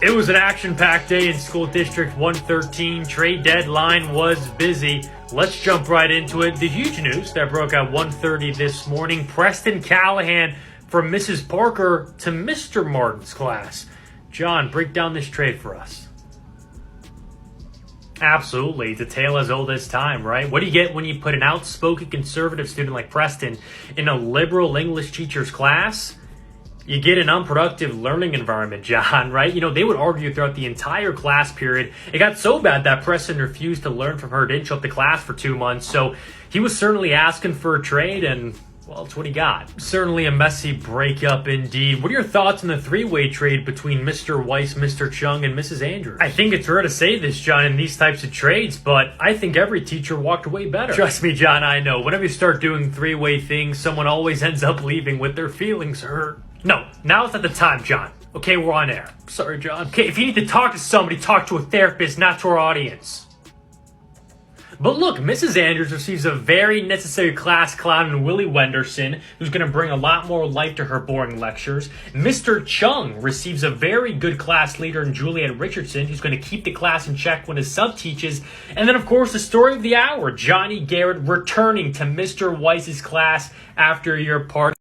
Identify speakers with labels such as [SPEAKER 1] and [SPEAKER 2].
[SPEAKER 1] It was an action-packed day in School District 113. Trade deadline was busy. Let's jump right into it. The huge news that broke at 1:30 this morning, Preston Callahan from Mrs. Parker to Mr. Martin's class. John, break down this trade for us. Absolutely. It's a tale as old as time, right? What do you get when you put an outspoken conservative student like Preston in a liberal English teacher's class? You get an unproductive learning environment, John, right? They would argue throughout the entire class period. It got so bad that Preston refused to learn from her, didn't show up to class for 2 months. So he was certainly asking for a trade, and well, it's what he got. Certainly a messy breakup indeed. What are your thoughts on the three-way trade between Mr. Weiss, Mr. Chung, and Mrs. Andrews? I think it's rare to say this, John, in these types of trades, but I think every teacher walked away better. Trust me, John, I know. Whenever you start doing three-way things, someone always ends up leaving with their feelings hurt. No, now's not the time, John. Okay, we're on air. Sorry, John. Okay, if you need to talk to somebody, talk to a therapist, not to our audience. But look, Mrs. Andrews receives a very necessary class clown in Willie Wenderson, who's going to bring a lot more life to her boring lectures. Mr. Chung receives a very good class leader in Juliet Richardson, who's going to keep the class in check when his sub teaches. And then, of course, the story of the hour, Johnny Garrett returning to Mr. Weiss's class after a year apart.